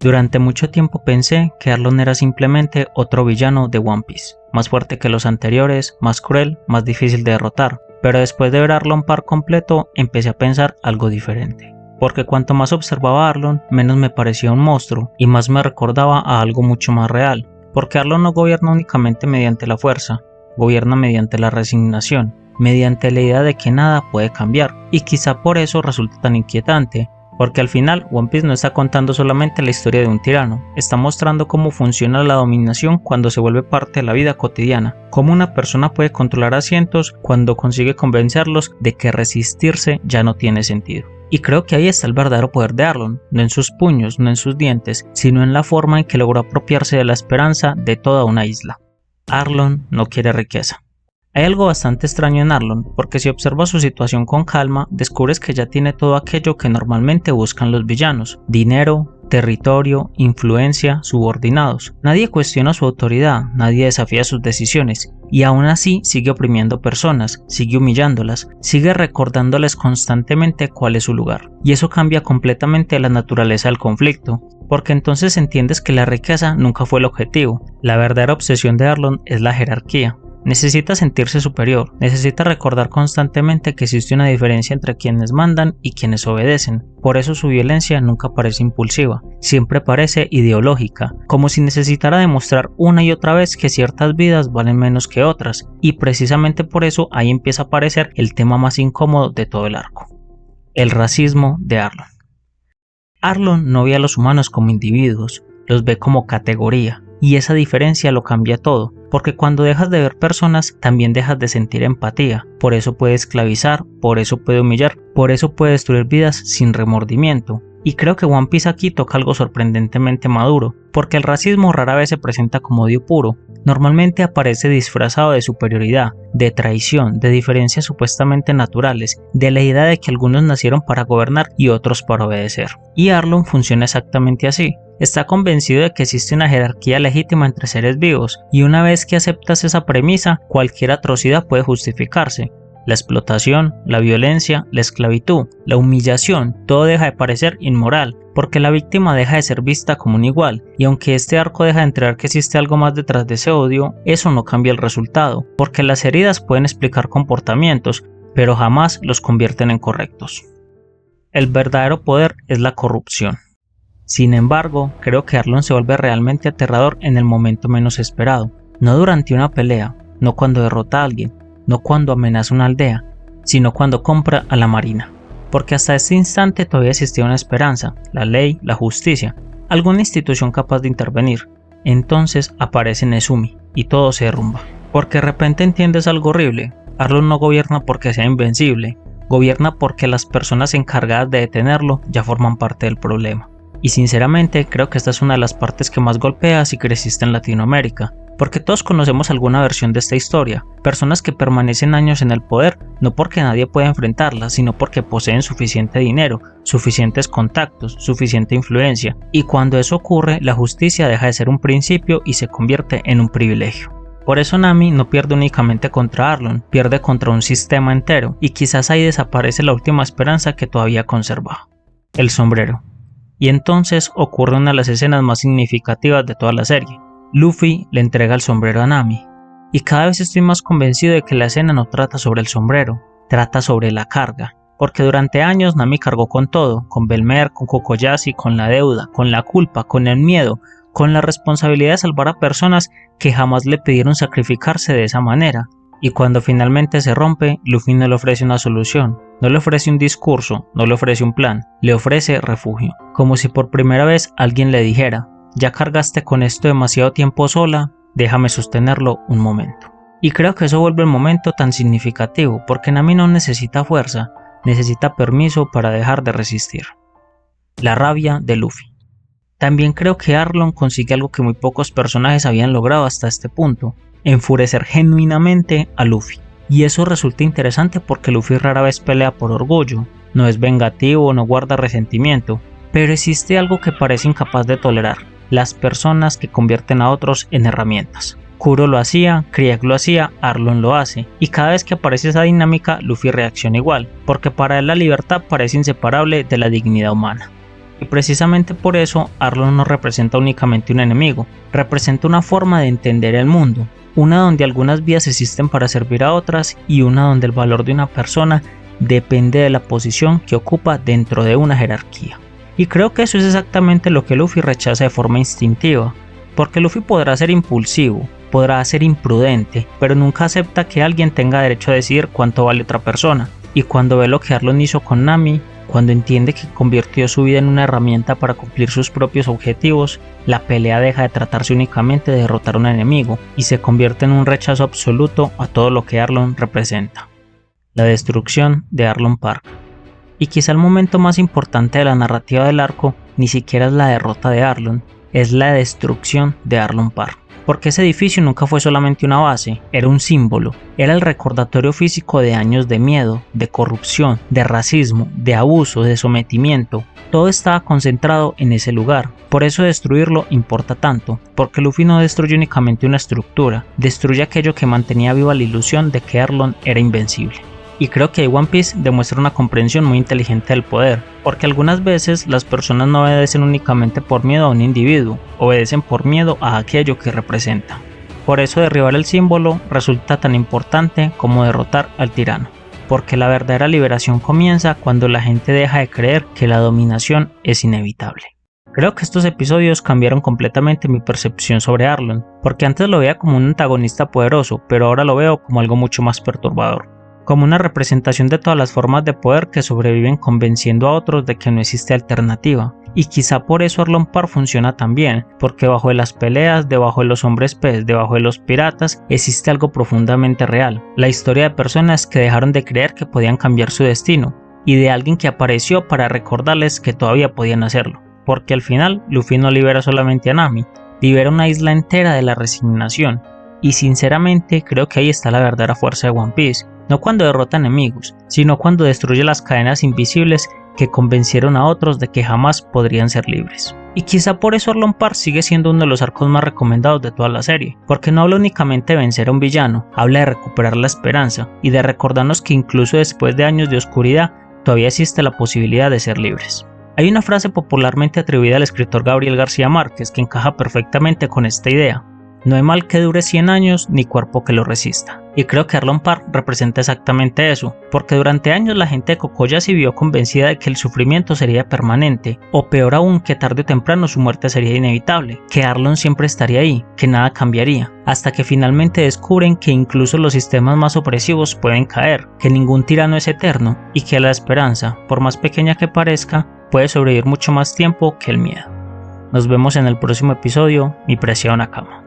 Durante mucho tiempo pensé que Arlong era simplemente otro villano de One Piece, más fuerte que los anteriores, más cruel, más difícil de derrotar, pero después de ver a Arlong par completo empecé a pensar algo diferente. Porque cuanto más observaba a Arlong, menos me parecía un monstruo y más me recordaba a algo mucho más real, porque Arlong no gobierna únicamente mediante la fuerza, gobierna mediante la resignación, mediante la idea de que nada puede cambiar, y quizá por eso resulta tan inquietante. Porque al final One Piece no está contando solamente la historia de un tirano, está mostrando cómo funciona la dominación cuando se vuelve parte de la vida cotidiana, cómo una persona puede controlar a cientos cuando consigue convencerlos de que resistirse ya no tiene sentido. Y creo que ahí está el verdadero poder de Arlong, no en sus puños, no en sus dientes, sino en la forma en que logró apropiarse de la esperanza de toda una isla. Arlong no quiere riqueza. Hay algo bastante extraño en Arlong, porque si observas su situación con calma, descubres que ya tiene todo aquello que normalmente buscan los villanos: dinero, territorio, influencia, subordinados. Nadie cuestiona su autoridad, nadie desafía sus decisiones, y aún así sigue oprimiendo personas, sigue humillándolas, sigue recordándoles constantemente cuál es su lugar. Y eso cambia completamente la naturaleza del conflicto, porque entonces entiendes que la riqueza nunca fue el objetivo. La verdadera obsesión de Arlong es la jerarquía. Necesita sentirse superior, necesita recordar constantemente que existe una diferencia entre quienes mandan y quienes obedecen. Por eso su violencia nunca parece impulsiva, siempre parece ideológica, como si necesitara demostrar una y otra vez que ciertas vidas valen menos que otras, y precisamente por eso ahí empieza a aparecer el tema más incómodo de todo el arco: el racismo de Arlong. Arlong no ve a los humanos como individuos, los ve como categoría. Y esa diferencia lo cambia todo, porque cuando dejas de ver personas, también dejas de sentir empatía. Por eso puede esclavizar, por eso puede humillar, por eso puede destruir vidas sin remordimiento. Y creo que One Piece aquí toca algo sorprendentemente maduro, porque el racismo rara vez se presenta como odio puro. Normalmente aparece disfrazado de superioridad, de traición, de diferencias supuestamente naturales, de la idea de que algunos nacieron para gobernar y otros para obedecer. Y Arlong funciona exactamente así. Está convencido de que existe una jerarquía legítima entre seres vivos, y una vez que aceptas esa premisa, cualquier atrocidad puede justificarse. La explotación, la violencia, la esclavitud, la humillación, todo deja de parecer inmoral, porque la víctima deja de ser vista como un igual, y aunque este arco deja de entregar que existe algo más detrás de ese odio, eso no cambia el resultado, porque las heridas pueden explicar comportamientos, pero jamás los convierten en correctos. El verdadero poder es la corrupción. Sin embargo, creo que Arlong se vuelve realmente aterrador en el momento menos esperado, no durante una pelea, no cuando derrota a alguien, no cuando amenaza una aldea, sino cuando compra a la marina. Porque hasta este instante todavía existía una esperanza, la ley, la justicia, alguna institución capaz de intervenir. Entonces aparece Nezumi y todo se derrumba. Porque de repente entiendes algo horrible: Arlong no gobierna porque sea invencible, gobierna porque las personas encargadas de detenerlo ya forman parte del problema. Y sinceramente creo que esta es una de las partes que más golpea si creciste en Latinoamérica, porque todos conocemos alguna versión de esta historia, personas que permanecen años en el poder no porque nadie pueda enfrentarla, sino porque poseen suficiente dinero, suficientes contactos, suficiente influencia, y cuando eso ocurre, la justicia deja de ser un principio y se convierte en un privilegio. Por eso Nami no pierde únicamente contra Arlong, pierde contra un sistema entero, y quizás ahí desaparece la última esperanza que todavía conservaba: el sombrero. Y entonces ocurre una de las escenas más significativas de toda la serie. Luffy le entrega el sombrero a Nami, y cada vez estoy más convencido de que la escena no trata sobre el sombrero, trata sobre la carga, porque durante años Nami cargó con todo, con Belmer, con Kokoyashi, con la deuda, con la culpa, con el miedo, con la responsabilidad de salvar a personas que jamás le pidieron sacrificarse de esa manera. Y cuando finalmente se rompe, Luffy no le ofrece una solución, no le ofrece un discurso, no le ofrece un plan, le ofrece refugio, como si por primera vez alguien le dijera: ya cargaste con esto demasiado tiempo sola, déjame sostenerlo un momento. Y creo que eso vuelve el momento tan significativo, porque Nami no necesita fuerza, necesita permiso para dejar de resistir. La rabia de Luffy. También creo que Arlong consigue algo que muy pocos personajes habían logrado hasta este punto: enfurecer genuinamente a Luffy. Y eso resulta interesante porque Luffy rara vez pelea por orgullo, no es vengativo, no guarda resentimiento, pero existe algo que parece incapaz de tolerar: las personas que convierten a otros en herramientas. Kuro lo hacía, Krieg lo hacía, Arlong lo hace, y cada vez que aparece esa dinámica, Luffy reacciona igual, porque para él la libertad parece inseparable de la dignidad humana. Y precisamente por eso Arlong no representa únicamente un enemigo, representa una forma de entender el mundo, una donde algunas vías existen para servir a otras y una donde el valor de una persona depende de la posición que ocupa dentro de una jerarquía. Y creo que eso es exactamente lo que Luffy rechaza de forma instintiva, porque Luffy podrá ser impulsivo, podrá ser imprudente, pero nunca acepta que alguien tenga derecho a decidir cuánto vale otra persona. Y cuando ve lo que Arlong hizo con Nami, cuando entiende que convirtió su vida en una herramienta para cumplir sus propios objetivos, la pelea deja de tratarse únicamente de derrotar a un enemigo y se convierte en un rechazo absoluto a todo lo que Arlong representa. La destrucción de Arlong Park. Y quizá el momento más importante de la narrativa del arco ni siquiera es la derrota de Arlong, es la destrucción de Arlong Park. Porque ese edificio nunca fue solamente una base, era un símbolo, era el recordatorio físico de años de miedo, de corrupción, de racismo, de abuso, de sometimiento. Todo estaba concentrado en ese lugar, por eso destruirlo importa tanto, porque Luffy no destruye únicamente una estructura, destruye aquello que mantenía viva la ilusión de que Arlong era invencible. Y creo que One Piece demuestra una comprensión muy inteligente del poder, porque algunas veces las personas no obedecen únicamente por miedo a un individuo, obedecen por miedo a aquello que representa. Por eso derribar el símbolo resulta tan importante como derrotar al tirano, porque la verdadera liberación comienza cuando la gente deja de creer que la dominación es inevitable. Creo que estos episodios cambiaron completamente mi percepción sobre Arlong, porque antes lo veía como un antagonista poderoso, pero ahora lo veo como algo mucho más perturbador. Como una representación de todas las formas de poder que sobreviven convenciendo a otros de que no existe alternativa. Y quizá por eso Arlong Park funciona tan bien, porque debajo de las peleas, debajo de los hombres pez, debajo de los piratas, existe algo profundamente real. La historia de personas que dejaron de creer que podían cambiar su destino, y de alguien que apareció para recordarles que todavía podían hacerlo. Porque al final, Luffy no libera solamente a Nami, libera una isla entera de la resignación. Y sinceramente creo que ahí está la verdadera fuerza de One Piece. No cuando derrota enemigos, sino cuando destruye las cadenas invisibles que convencieron a otros de que jamás podrían ser libres. Y quizá por eso Arlong Park sigue siendo uno de los arcos más recomendados de toda la serie, porque no habla únicamente de vencer a un villano, habla de recuperar la esperanza y de recordarnos que incluso después de años de oscuridad, todavía existe la posibilidad de ser libres. Hay una frase popularmente atribuida al escritor Gabriel García Márquez que encaja perfectamente con esta idea. No hay mal que dure 100 años ni cuerpo que lo resista. Y creo que Arlong Park representa exactamente eso, porque durante años la gente de Kokoya se vio convencida de que el sufrimiento sería permanente, o peor aún que tarde o temprano su muerte sería inevitable, que Arlong siempre estaría ahí, que nada cambiaría, hasta que finalmente descubren que incluso los sistemas más opresivos pueden caer, que ningún tirano es eterno, y que la esperanza, por más pequeña que parezca, puede sobrevivir mucho más tiempo que el miedo. Nos vemos en el próximo episodio, mi preciado Nakama.